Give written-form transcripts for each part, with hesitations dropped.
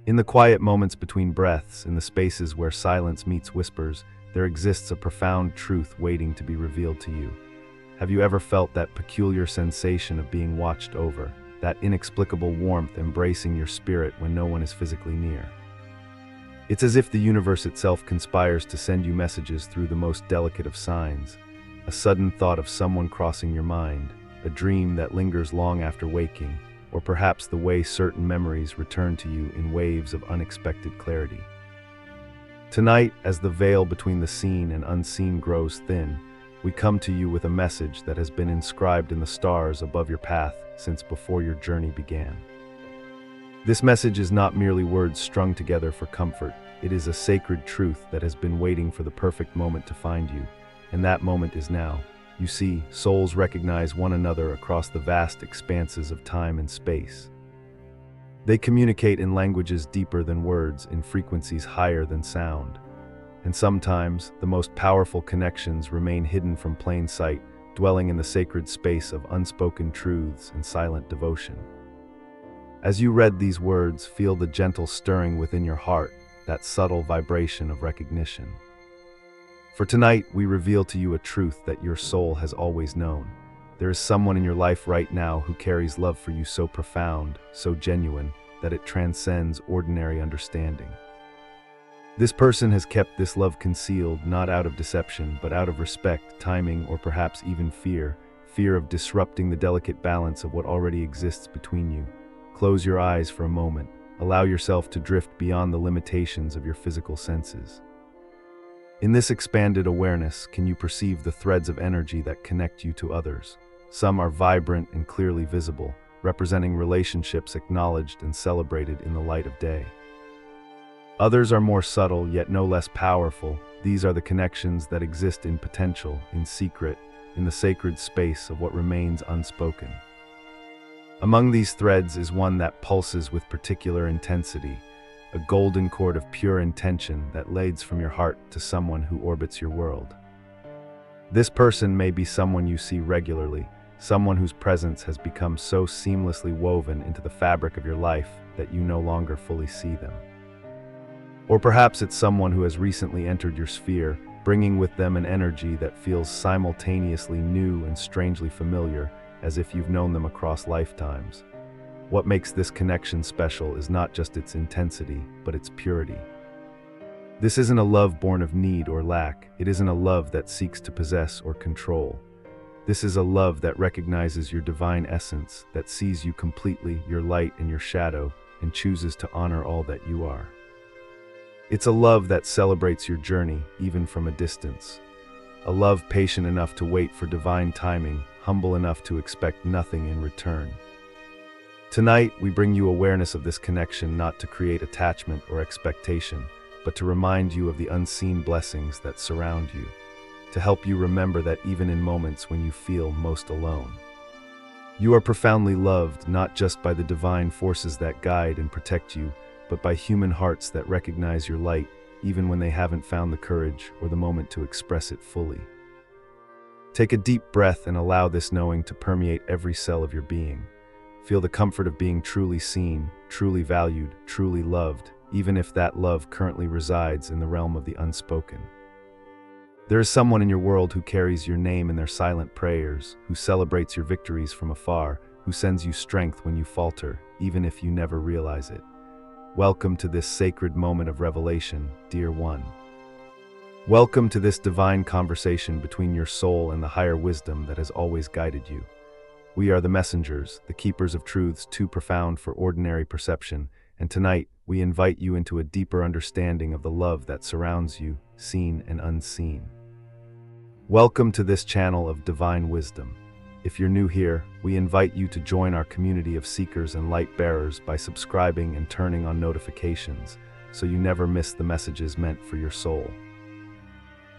In the quiet moments between breaths, in the spaces where silence meets whispers, there exists a profound truth waiting to be revealed to you. Have you ever felt that peculiar sensation of being watched over, that inexplicable warmth embracing your spirit when no one is physically near? It's as if the universe itself conspires to send you messages through the most delicate of signs, a sudden thought of someone crossing your mind, a dream that lingers long after waking, or perhaps the way certain memories return to you in waves of unexpected clarity. Tonight, as the veil between the seen and unseen grows thin, we come to you with a message that has been inscribed in the stars above your path since before your journey began. This message is not merely words strung together for comfort. It is a sacred truth that has been waiting for the perfect moment to find you, and that moment is now. You see, souls recognize one another across the vast expanses of time and space. They communicate in languages deeper than words, in frequencies higher than sound. And sometimes, the most powerful connections remain hidden from plain sight, dwelling in the sacred space of unspoken truths and silent devotion. As you read these words, feel the gentle stirring within your heart, that subtle vibration of recognition. For tonight, we reveal to you a truth that your soul has always known. There is someone in your life right now who carries love for you so profound, so genuine, that it transcends ordinary understanding. This person has kept this love concealed, not out of deception, but out of respect, timing, or perhaps even fear of disrupting the delicate balance of what already exists between you. Close your eyes for a moment. Allow yourself to drift beyond the limitations of your physical senses. In this expanded awareness, can you perceive the threads of energy that connect you to others? Some are vibrant and clearly visible, representing relationships acknowledged and celebrated in the light of day. Others are more subtle, yet no less powerful. These are the connections that exist in potential, in secret, in the sacred space of what remains unspoken. Among these threads is one that pulses with particular intensity, a golden cord of pure intention that leads from your heart to someone who orbits your world. This person may be someone you see regularly, someone whose presence has become so seamlessly woven into the fabric of your life that you no longer fully see them. Or perhaps it's someone who has recently entered your sphere, bringing with them an energy that feels simultaneously new and strangely familiar, as if you've known them across lifetimes. What makes this connection special is not just its intensity, but its purity. This isn't a love born of need or lack. It isn't a love that seeks to possess or control. This is a love that recognizes your divine essence, that sees you completely, your light and your shadow, and chooses to honor all that you are. It's a love that celebrates your journey, even from a distance. A love patient enough to wait for divine timing, humble enough to expect nothing in return. Tonight, we bring you awareness of this connection, not to create attachment or expectation, but to remind you of the unseen blessings that surround you, to help you remember that even in moments when you feel most alone, you are profoundly loved, not just by the divine forces that guide and protect you, but by human hearts that recognize your light, even when they haven't found the courage or the moment to express it fully. Take a deep breath and allow this knowing to permeate every cell of your being. Feel the comfort of being truly seen, truly valued, truly loved, even if that love currently resides in the realm of the unspoken. There is someone in your world who carries your name in their silent prayers, who celebrates your victories from afar, who sends you strength when you falter, even if you never realize it. Welcome to this sacred moment of revelation, dear one. Welcome to this divine conversation between your soul and the higher wisdom that has always guided you. We are the messengers, the keepers of truths too profound for ordinary perception, and tonight we invite you into a deeper understanding of the love that surrounds you, seen and unseen. Welcome to this channel of divine wisdom. If you're new here, we invite you to join our community of seekers and light bearers by subscribing and turning on notifications, so you never miss the messages meant for your soul.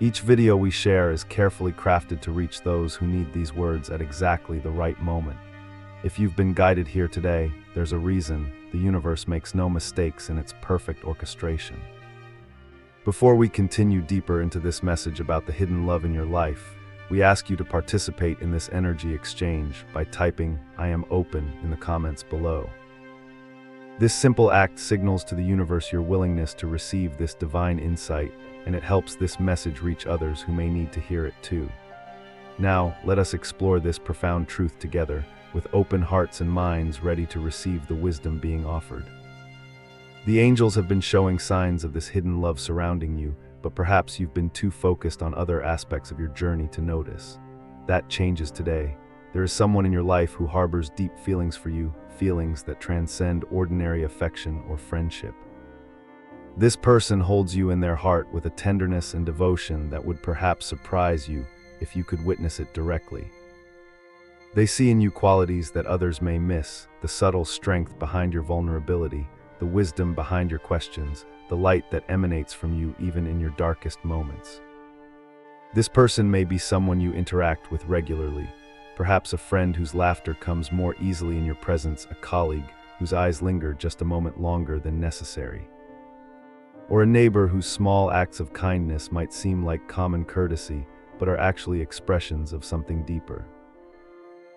Each video we share is carefully crafted to reach those who need these words at exactly the right moment. If you've been guided here today, there's a reason. The universe makes no mistakes in its perfect orchestration. Before we continue deeper into this message about the hidden love in your life, we ask you to participate in this energy exchange by typing "I am open" in the comments below. This simple act signals to the universe your willingness to receive this divine insight, and it helps this message reach others who may need to hear it too. Now, let us explore this profound truth together, with open hearts and minds ready to receive the wisdom being offered. The angels have been showing signs of this hidden love surrounding you, but perhaps you've been too focused on other aspects of your journey to notice. That changes today. There is someone in your life who harbors deep feelings for you, feelings that transcend ordinary affection or friendship. This person holds you in their heart with a tenderness and devotion that would perhaps surprise you if you could witness it directly. They see in you qualities that others may miss, the subtle strength behind your vulnerability, the wisdom behind your questions, the light that emanates from you even in your darkest moments. This person may be someone you interact with regularly, perhaps a friend whose laughter comes more easily in your presence, a colleague whose eyes linger just a moment longer than necessary, or a neighbor whose small acts of kindness might seem like common courtesy, but are actually expressions of something deeper.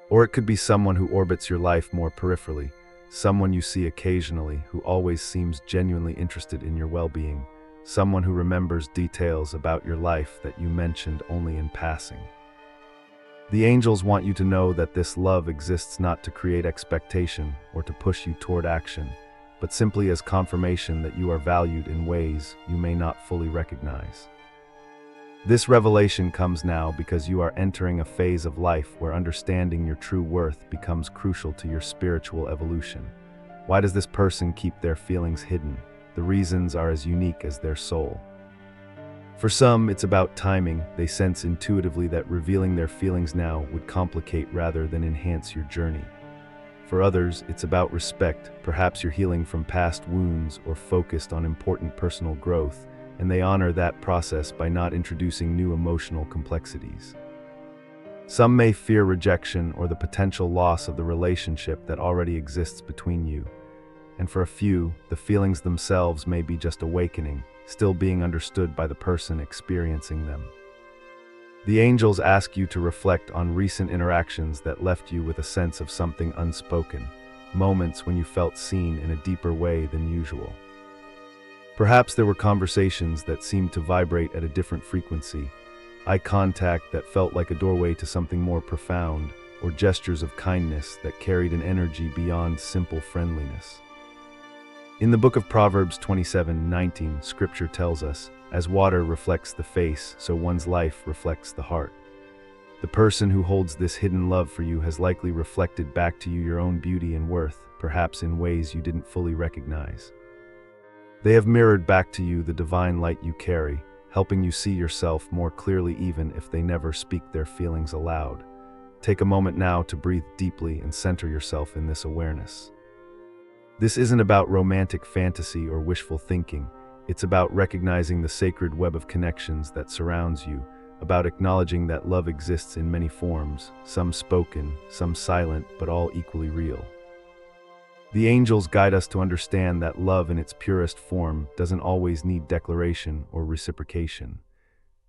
Or it could be someone who orbits your life more peripherally, someone you see occasionally who always seems genuinely interested in your well-being, someone who remembers details about your life that you mentioned only in passing. The angels want you to know that this love exists not to create expectation or to push you toward action, but simply as confirmation that you are valued in ways you may not fully recognize. This revelation comes now because you are entering a phase of life where understanding your true worth becomes crucial to your spiritual evolution. Why does this person keep their feelings hidden? The reasons are as unique as their soul. For some, it's about timing. They sense intuitively that revealing their feelings now would complicate rather than enhance your journey. For others, it's about respect. Perhaps you're healing from past wounds or focused on important personal growth, and they honor that process by not introducing new emotional complexities. Some may fear rejection or the potential loss of the relationship that already exists between you. And for a few, the feelings themselves may be just awakening, still being understood by the person experiencing them. The angels ask you to reflect on recent interactions that left you with a sense of something unspoken, moments when you felt seen in a deeper way than usual. Perhaps there were conversations that seemed to vibrate at a different frequency, eye contact that felt like a doorway to something more profound, or gestures of kindness that carried an energy beyond simple friendliness. In the book of Proverbs 27:19, scripture tells us, "As water reflects the face, so one's life reflects the heart." The person who holds this hidden love for you has likely reflected back to you your own beauty and worth, perhaps in ways you didn't fully recognize. They have mirrored back to you the divine light you carry, helping you see yourself more clearly even if they never speak their feelings aloud. Take a moment now to breathe deeply and center yourself in this awareness. This isn't about romantic fantasy or wishful thinking. It's about recognizing the sacred web of connections that surrounds you, about acknowledging that love exists in many forms, some spoken, some silent, but all equally real. The angels guide us to understand that love in its purest form doesn't always need declaration or reciprocation.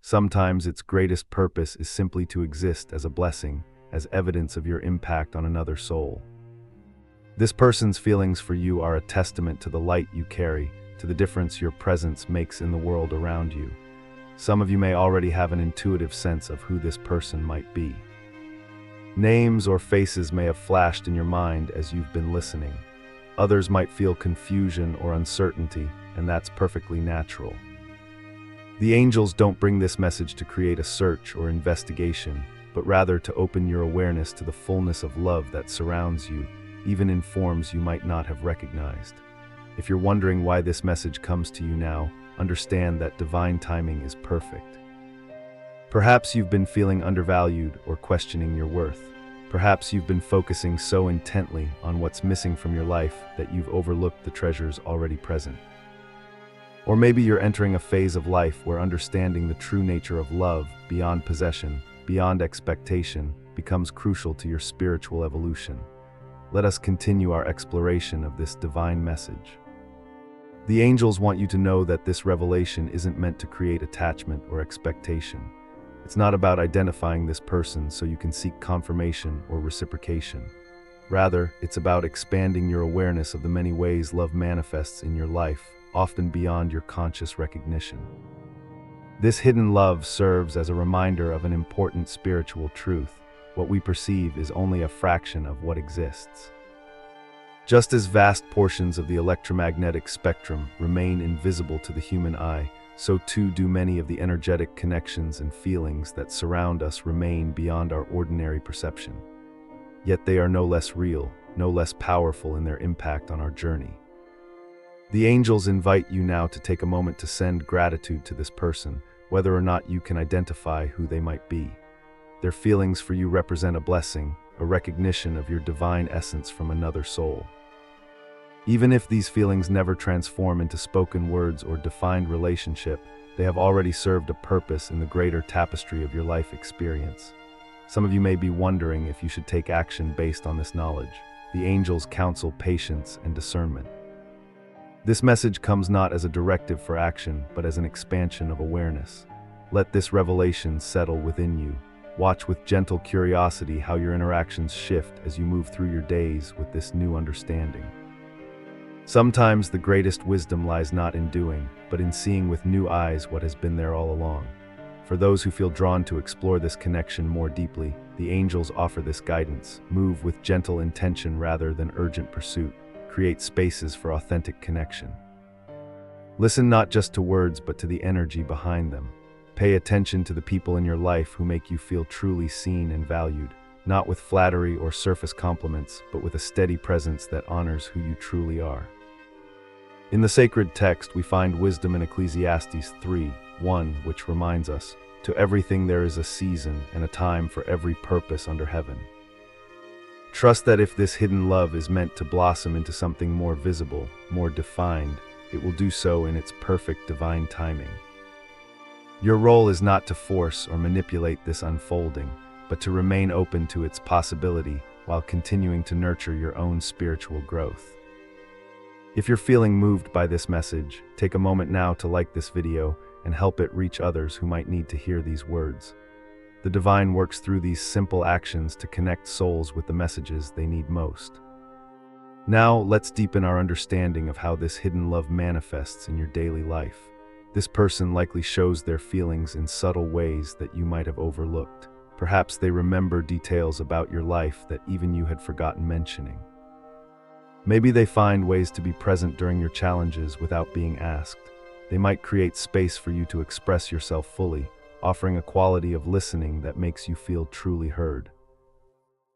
Sometimes its greatest purpose is simply to exist as a blessing, as evidence of your impact on another soul. This person's feelings for you are a testament to the light you carry, to the difference your presence makes in the world around you. Some of you may already have an intuitive sense of who this person might be. Names or faces may have flashed in your mind as you've been listening. Others might feel confusion or uncertainty, and that's perfectly natural. The angels don't bring this message to create a search or investigation, but rather to open your awareness to the fullness of love that surrounds you, even in forms you might not have recognized. If you're wondering why this message comes to you now, understand that divine timing is perfect. Perhaps you've been feeling undervalued or questioning your worth. Perhaps you've been focusing so intently on what's missing from your life that you've overlooked the treasures already present. Or maybe you're entering a phase of life where understanding the true nature of love, beyond possession, beyond expectation, becomes crucial to your spiritual evolution. Let us continue our exploration of this divine message. The angels want you to know that this revelation isn't meant to create attachment or expectation. It's not about identifying this person so you can seek confirmation or reciprocation. Rather, it's about expanding your awareness of the many ways love manifests in your life, often beyond your conscious recognition. This hidden love serves as a reminder of an important spiritual truth. What we perceive is only a fraction of what exists. Just as vast portions of the electromagnetic spectrum remain invisible to the human eye, so too do many of the energetic connections and feelings that surround us remain beyond our ordinary perception. Yet they are no less real, no less powerful in their impact on our journey. The angels invite you now to take a moment to send gratitude to this person, whether or not you can identify who they might be. Their feelings for you represent a blessing, a recognition of your divine essence from another soul. Even if these feelings never transform into spoken words or defined relationship, they have already served a purpose in the greater tapestry of your life experience. Some of you may be wondering if you should take action based on this knowledge. The angels counsel patience and discernment. This message comes not as a directive for action, but as an expansion of awareness. Let this revelation settle within you. Watch with gentle curiosity how your interactions shift as you move through your days with this new understanding. Sometimes the greatest wisdom lies not in doing, but in seeing with new eyes what has been there all along. For those who feel drawn to explore this connection more deeply, the angels offer this guidance. Move with gentle intention rather than urgent pursuit. Create spaces for authentic connection. Listen not just to words, but to the energy behind them. Pay attention to the people in your life who make you feel truly seen and valued, not with flattery or surface compliments, but with a steady presence that honors who you truly are. In the sacred text, we find wisdom in Ecclesiastes 3:1, which reminds us, "To everything there is a season and a time for every purpose under heaven." Trust that if this hidden love is meant to blossom into something more visible, more defined, it will do so in its perfect divine timing. Your role is not to force or manipulate this unfolding, but to remain open to its possibility while continuing to nurture your own spiritual growth. If you're feeling moved by this message, take a moment now to like this video and help it reach others who might need to hear these words. The divine works through these simple actions to connect souls with the messages they need most. Now, let's deepen our understanding of how this hidden love manifests in your daily life. This person likely shows their feelings in subtle ways that you might have overlooked. Perhaps they remember details about your life that even you had forgotten mentioning. Maybe they find ways to be present during your challenges without being asked. They might create space for you to express yourself fully, offering a quality of listening that makes you feel truly heard.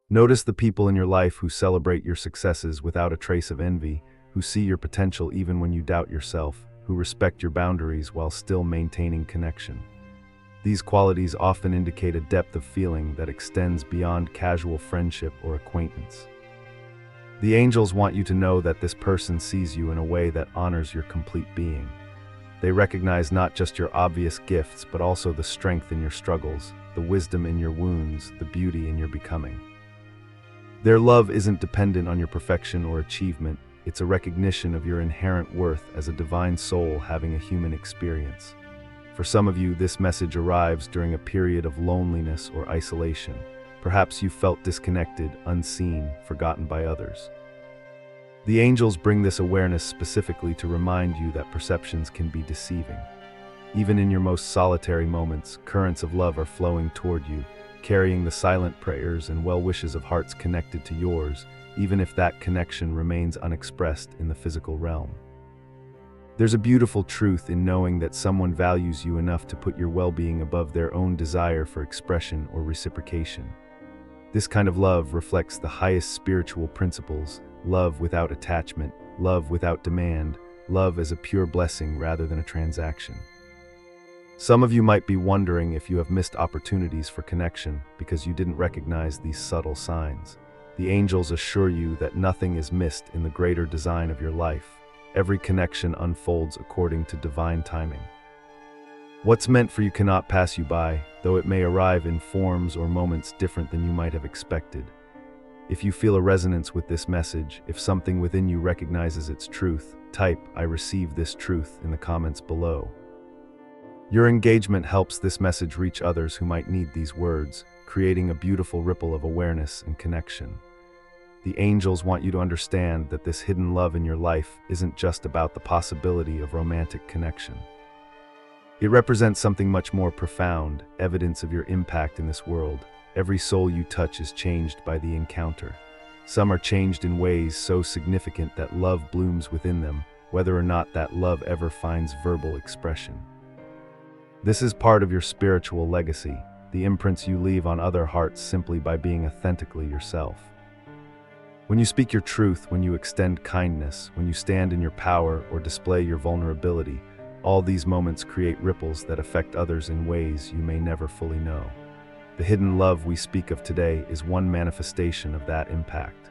Notice the people in your life who celebrate your successes without a trace of envy, who see your potential even when you doubt yourself, who respect your boundaries while still maintaining connection. These qualities often indicate a depth of feeling that extends beyond casual friendship or acquaintance. The angels want you to know that this person sees you in a way that honors your complete being. They recognize not just your obvious gifts, but also the strength in your struggles, the wisdom in your wounds, the beauty in your becoming. Their love isn't dependent on your perfection or achievement. It's a recognition of your inherent worth as a divine soul having a human experience. For some of you, this message arrives during a period of loneliness or isolation. Perhaps you felt disconnected, unseen, forgotten by others. The angels bring this awareness specifically to remind you that perceptions can be deceiving. Even in your most solitary moments, currents of love are flowing toward you, carrying the silent prayers and well wishes of hearts connected to yours, even if that connection remains unexpressed in the physical realm. There's a beautiful truth in knowing that someone values you enough to put your well-being above their own desire for expression or reciprocation. This kind of love reflects the highest spiritual principles: love without attachment, love without demand, love as a pure blessing rather than a transaction. Some of you might be wondering if you have missed opportunities for connection because you didn't recognize these subtle signs. The angels assure you that nothing is missed in the greater design of your life. Every connection unfolds according to divine timing. What's meant for you cannot pass you by, though it may arrive in forms or moments different than you might have expected. If you feel a resonance with this message, if something within you recognizes its truth, type "I receive this truth" in the comments below. Your engagement helps this message reach others who might need these words, creating a beautiful ripple of awareness and connection. The angels want you to understand that this hidden love in your life isn't just about the possibility of romantic connection. It represents something much more profound, evidence of your impact in this world. Every soul you touch is changed by the encounter. Some are changed in ways so significant that love blooms within them, whether or not that love ever finds verbal expression. This is part of your spiritual legacy, the imprints you leave on other hearts simply by being authentically yourself. When you speak your truth, when you extend kindness, when you stand in your power or display your vulnerability, all these moments create ripples that affect others in ways you may never fully know. The hidden love we speak of today is one manifestation of that impact.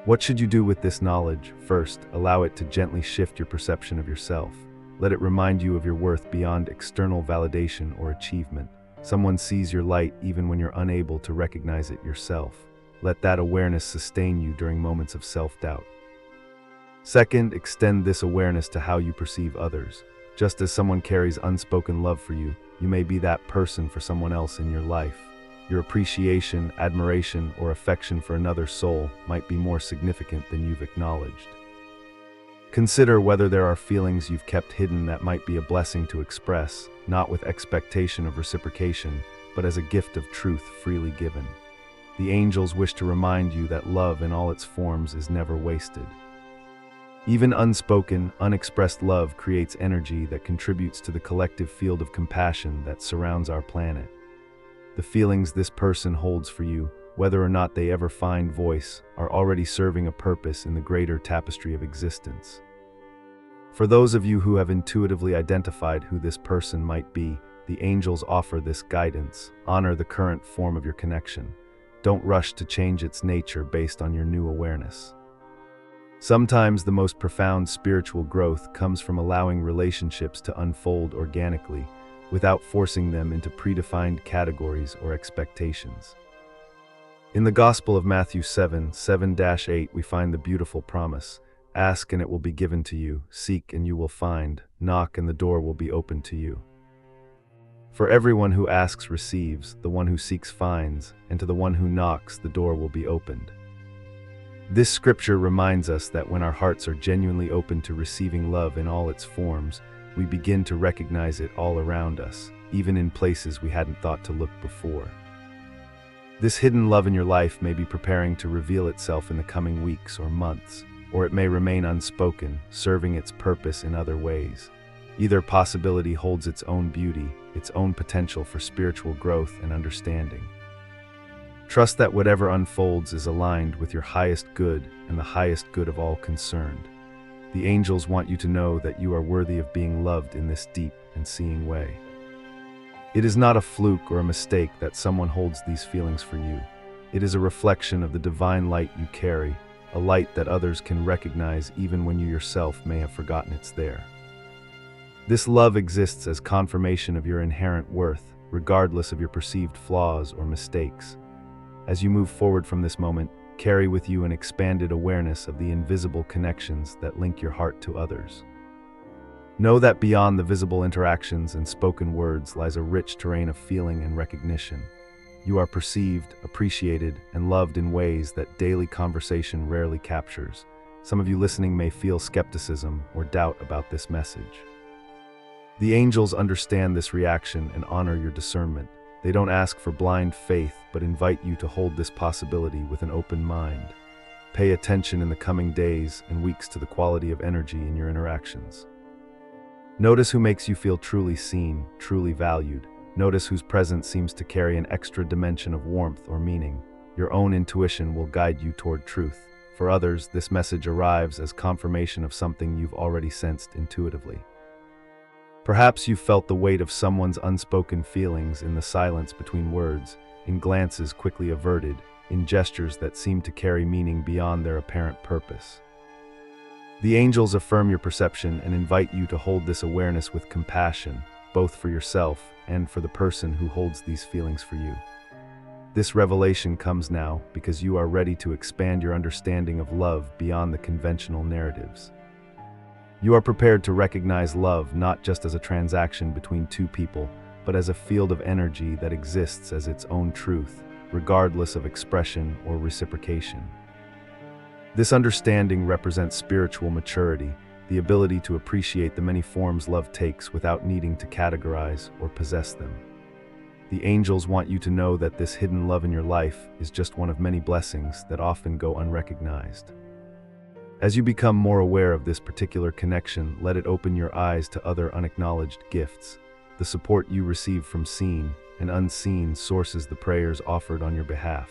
What should you do with this knowledge? First, allow it to gently shift your perception of yourself. Let it remind you of your worth beyond external validation or achievement. Someone sees your light even when you're unable to recognize it yourself. Let that awareness sustain you during moments of self-doubt. Second, extend this awareness to how you perceive others. Just as someone carries unspoken love for you, you may be that person for someone else in your life. Your appreciation, admiration, or affection for another soul might be more significant than you've acknowledged. Consider whether there are feelings you've kept hidden that might be a blessing to express, not with expectation of reciprocation, but as a gift of truth freely given. The angels wish to remind you that love in all its forms is never wasted. Even unspoken, unexpressed love creates energy that contributes to the collective field of compassion that surrounds our planet. The feelings this person holds for you, whether or not they ever find voice, are already serving a purpose in the greater tapestry of existence. For those of you who have intuitively identified who this person might be, the angels offer this guidance. Honor the current form of your connection. Don't rush to change its nature based on your new awareness. Sometimes the most profound spiritual growth comes from allowing relationships to unfold organically, without forcing them into predefined categories or expectations. In the Gospel of Matthew 7:7-8, we find the beautiful promise: "Ask and it will be given to you, seek and you will find, knock and the door will be opened to you." For everyone who asks receives, the one who seeks finds, and to the one who knocks the door will be opened. This scripture reminds us that when our hearts are genuinely open to receiving love in all its forms, we begin to recognize it all around us, even in places we hadn't thought to look before. This hidden love in your life may be preparing to reveal itself in the coming weeks or months, or it may remain unspoken, serving its purpose in other ways. Either possibility holds its own beauty, its own potential for spiritual growth and understanding. Trust that whatever unfolds is aligned with your highest good and the highest good of all concerned. The angels want you to know that you are worthy of being loved in this deep and seeing way. It is not a fluke or a mistake that someone holds these feelings for you. It is a reflection of the divine light you carry, a light that others can recognize even when you yourself may have forgotten it's there. This love exists as confirmation of your inherent worth, regardless of your perceived flaws or mistakes. As you move forward from this moment, carry with you an expanded awareness of the invisible connections that link your heart to others. Know that beyond the visible interactions and spoken words lies a rich terrain of feeling and recognition. You are perceived, appreciated, and loved in ways that daily conversation rarely captures. Some of you listening may feel skepticism or doubt about this message. The angels understand this reaction and honor your discernment. They don't ask for blind faith, but invite you to hold this possibility with an open mind. Pay attention in the coming days and weeks to the quality of energy in your interactions. Notice who makes you feel truly seen, truly valued. Notice whose presence seems to carry an extra dimension of warmth or meaning. Your own intuition will guide you toward truth. For others, this message arrives as confirmation of something you've already sensed intuitively. Perhaps you've felt the weight of someone's unspoken feelings in the silence between words, in glances quickly averted, in gestures that seem to carry meaning beyond their apparent purpose. The angels affirm your perception and invite you to hold this awareness with compassion, both for yourself and for the person who holds these feelings for you. This revelation comes now because you are ready to expand your understanding of love beyond the conventional narratives. You are prepared to recognize love not just as a transaction between two people, but as a field of energy that exists as its own truth, regardless of expression or reciprocation. This understanding represents spiritual maturity, the ability to appreciate the many forms love takes without needing to categorize or possess them. The angels want you to know that this hidden love in your life is just one of many blessings that often go unrecognized. As you become more aware of this particular connection, let it open your eyes to other unacknowledged gifts, the support you receive from seen and unseen sources, the prayers offered on your behalf.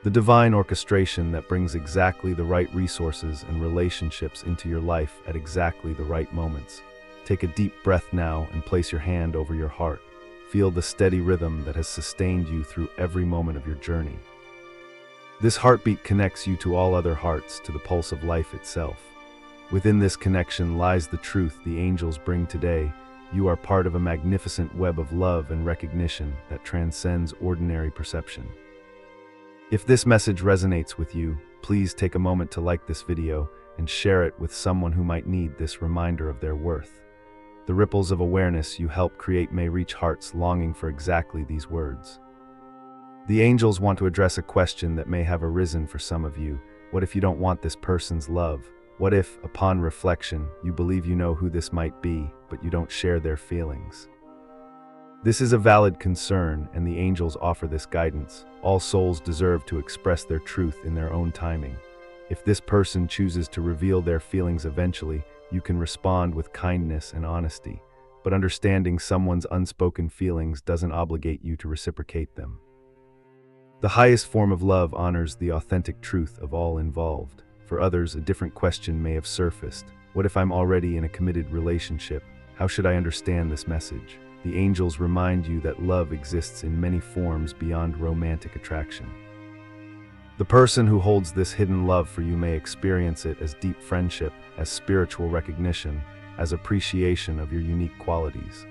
The divine orchestration that brings exactly the right resources and relationships into your life at exactly the right moments. Take a deep breath now and place your hand over your heart. Feel the steady rhythm that has sustained you through every moment of your journey. This heartbeat connects you to all other hearts, to the pulse of life itself. Within this connection lies the truth the angels bring today. You are part of a magnificent web of love and recognition that transcends ordinary perception. If this message resonates with you, please take a moment to like this video and share it with someone who might need this reminder of their worth. The ripples of awareness you help create may reach hearts longing for exactly these words. The angels want to address a question that may have arisen for some of you. What if you don't want this person's love? What if, upon reflection, you believe you know who this might be, but you don't share their feelings? This is a valid concern, and the angels offer this guidance. All souls deserve to express their truth in their own timing. If this person chooses to reveal their feelings eventually, you can respond with kindness and honesty, but understanding someone's unspoken feelings doesn't obligate you to reciprocate them. The highest form of love honors the authentic truth of all involved. For others, a different question may have surfaced. What if I'm already in a committed relationship? How should I understand this message? The angels remind you that love exists in many forms beyond romantic attraction. The person who holds this hidden love for you may experience it as deep friendship, as spiritual recognition, as appreciation of your unique qualities.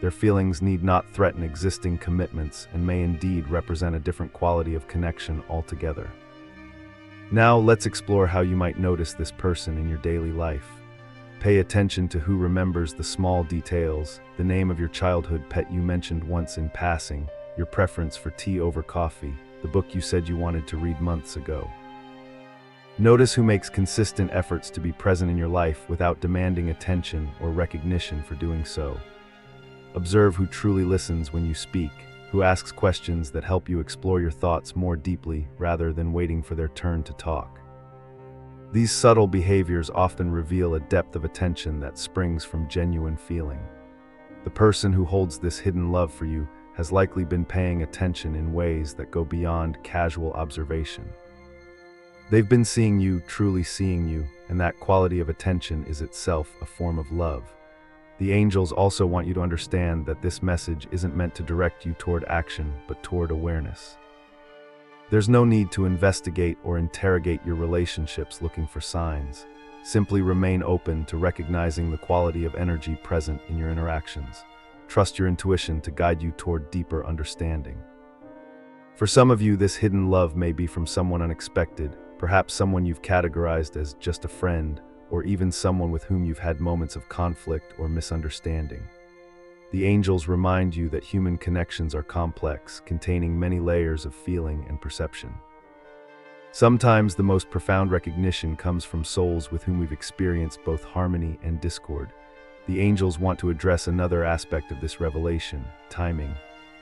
Their feelings need not threaten existing commitments and may indeed represent a different quality of connection altogether. Now let's explore how you might notice this person in your daily life. Pay attention to who remembers the small details, the name of your childhood pet you mentioned once in passing, your preference for tea over coffee, the book you said you wanted to read months ago. Notice who makes consistent efforts to be present in your life without demanding attention or recognition for doing so. Observe who truly listens when you speak, who asks questions that help you explore your thoughts more deeply rather than waiting for their turn to talk. These subtle behaviors often reveal a depth of attention that springs from genuine feeling. The person who holds this hidden love for you has likely been paying attention in ways that go beyond casual observation. They've been seeing you, truly seeing you, and that quality of attention is itself a form of love. The angels also want you to understand that this message isn't meant to direct you toward action, but toward awareness. There's no need to investigate or interrogate your relationships looking for signs. Simply remain open to recognizing the quality of energy present in your interactions. Trust your intuition to guide you toward deeper understanding. For some of you, this hidden love may be from someone unexpected, perhaps someone you've categorized as just a friend, or even someone with whom you've had moments of conflict or misunderstanding. The angels remind you that human connections are complex, containing many layers of feeling and perception. Sometimes the most profound recognition comes from souls with whom we've experienced both harmony and discord. The angels want to address another aspect of this revelation: timing.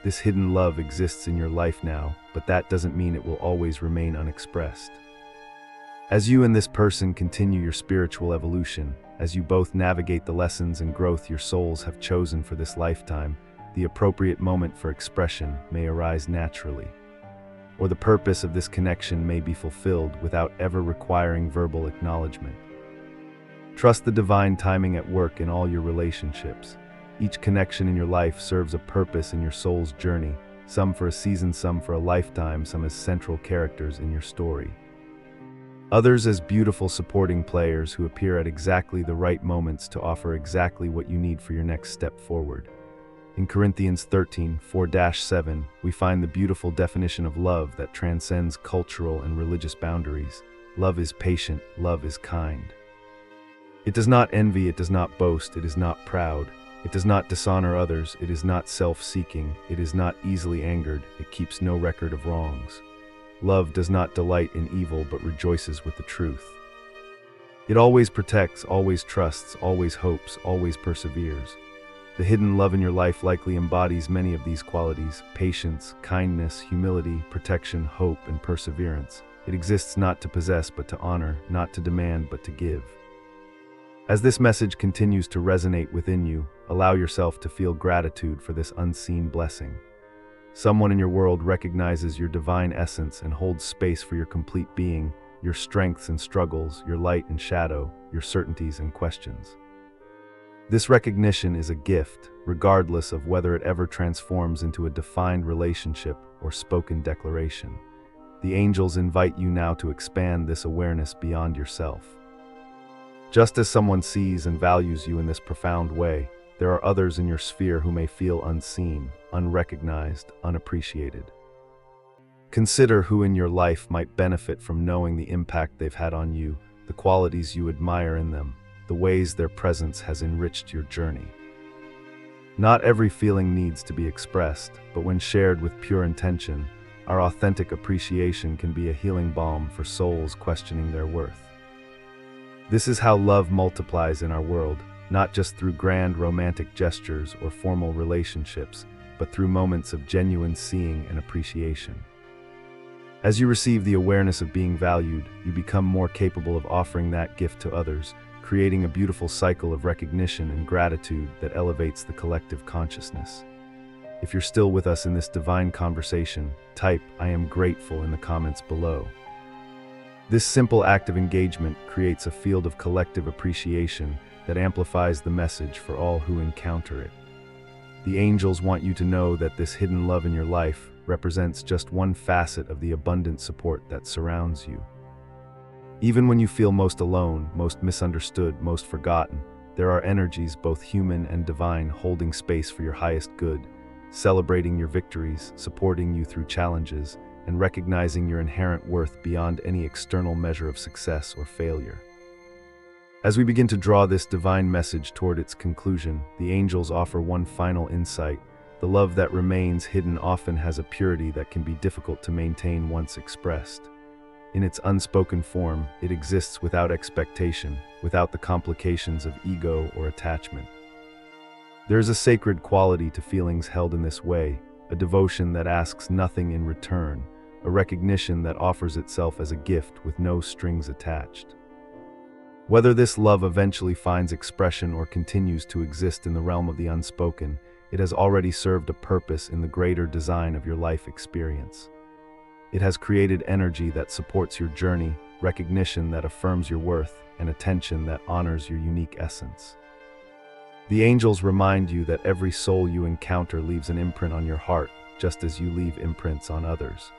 This hidden love exists in your life now, but that doesn't mean it will always remain unexpressed. As you and this person continue your spiritual evolution, as you both navigate the lessons and growth your souls have chosen for this lifetime, the appropriate moment for expression may arise naturally. Or the purpose of this connection may be fulfilled without ever requiring verbal acknowledgement. Trust the divine timing at work in all your relationships. Each connection in your life serves a purpose in your soul's journey, some for a season, some for a lifetime, some as central characters in your story. Others as beautiful supporting players who appear at exactly the right moments to offer exactly what you need for your next step forward. In Corinthians 13:4-7, we find the beautiful definition of love that transcends cultural and religious boundaries. Love is patient, love is kind. It does not envy, it does not boast, it is not proud. It does not dishonor others, it is not self-seeking, it is not easily angered, it keeps no record of wrongs. Love does not delight in evil but rejoices with the truth. It always protects, always trusts, always hopes, always perseveres. The hidden love in your life likely embodies many of these qualities: patience, kindness, humility, protection, hope, and perseverance. It exists not to possess but to honor, not to demand but to give. As this message continues to resonate within you, allow yourself to feel gratitude for this unseen blessing. Someone in your world recognizes your divine essence and holds space for your complete being, your strengths and struggles, your light and shadow, your certainties and questions. This recognition is a gift, regardless of whether it ever transforms into a defined relationship or spoken declaration. The angels invite you now to expand this awareness beyond yourself. Just as someone sees and values you in this profound way, there are others in your sphere who may feel unseen, unrecognized, unappreciated. Consider who in your life might benefit from knowing the impact they've had on you, the qualities you admire in them, the ways their presence has enriched your journey. Not every feeling needs to be expressed, but when shared with pure intention, our authentic appreciation can be a healing balm for souls questioning their worth. This is how love multiplies in our world, not just through grand romantic gestures or formal relationships, but through moments of genuine seeing and appreciation. As you receive the awareness of being valued, you become more capable of offering that gift to others, creating a beautiful cycle of recognition and gratitude that elevates the collective consciousness. If you're still with us in this divine conversation, type "I am grateful" in the comments below. This simple act of engagement creates a field of collective appreciation that amplifies the message for all who encounter it. The angels want you to know that this hidden love in your life represents just one facet of the abundant support that surrounds you. Even when you feel most alone, most misunderstood, most forgotten, there are energies, both human and divine, holding space for your highest good, celebrating your victories, supporting you through challenges, and recognizing your inherent worth beyond any external measure of success or failure. As we begin to draw this divine message toward its conclusion, the angels offer one final insight. The love that remains hidden often has a purity that can be difficult to maintain once expressed. In its unspoken form, it exists without expectation, without the complications of ego or attachment. There is a sacred quality to feelings held in this way, a devotion that asks nothing in return, a recognition that offers itself as a gift with no strings attached. Whether this love eventually finds expression or continues to exist in the realm of the unspoken, it has already served a purpose in the greater design of your life experience. It has created energy that supports your journey, recognition that affirms your worth, and attention that honors your unique essence. The angels remind you that every soul you encounter leaves an imprint on your heart, just as you leave imprints on others.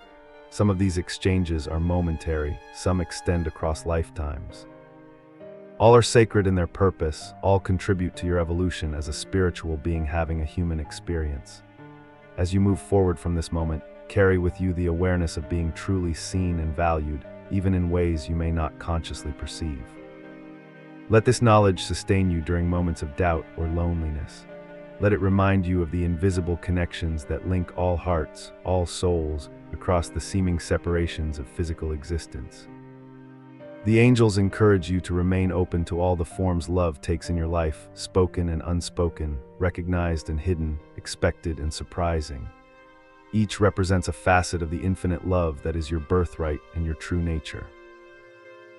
Some of these exchanges are momentary, some extend across lifetimes. All are sacred in their purpose, all contribute to your evolution as a spiritual being having a human experience. As you move forward from this moment, carry with you the awareness of being truly seen and valued, even in ways you may not consciously perceive. Let this knowledge sustain you during moments of doubt or loneliness. Let it remind you of the invisible connections that link all hearts, all souls, across the seeming separations of physical existence. The angels encourage you to remain open to all the forms love takes in your life, spoken and unspoken, recognized and hidden, expected and surprising. Each represents a facet of the infinite love that is your birthright and your true nature.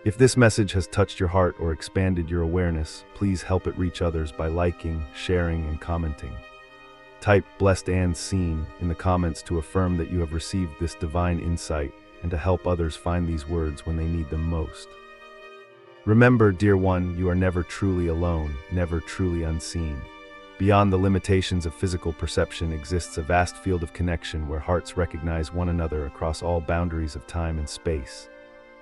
If this message has touched your heart or expanded your awareness, please help it reach others by liking, sharing, and commenting. Type "Blessed and Seen" in the comments to affirm that you have received this divine insight and to help others find these words when they need them most. Remember, dear one, you are never truly alone, never truly unseen. Beyond the limitations of physical perception exists a vast field of connection where hearts recognize one another across all boundaries of time and space.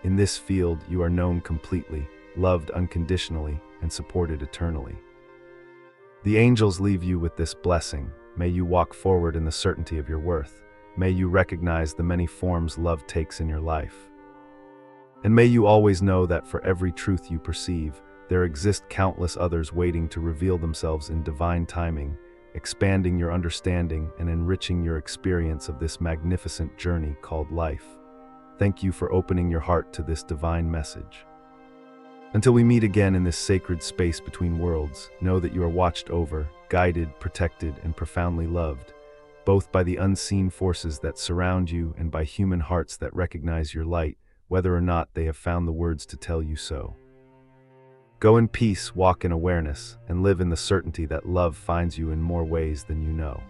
In this field, you are known completely, loved unconditionally, and supported eternally. The angels leave you with this blessing. May you walk forward in the certainty of your worth. May you recognize the many forms love takes in your life. And may you always know that for every truth you perceive, there exist countless others waiting to reveal themselves in divine timing, expanding your understanding and enriching your experience of this magnificent journey called life. Thank you for opening your heart to this divine message. Until we meet again in this sacred space between worlds, know that you are watched over, guided, protected, and profoundly loved, both by the unseen forces that surround you and by human hearts that recognize your light, whether or not they have found the words to tell you so. Go in peace, walk in awareness, and live in the certainty that love finds you in more ways than you know.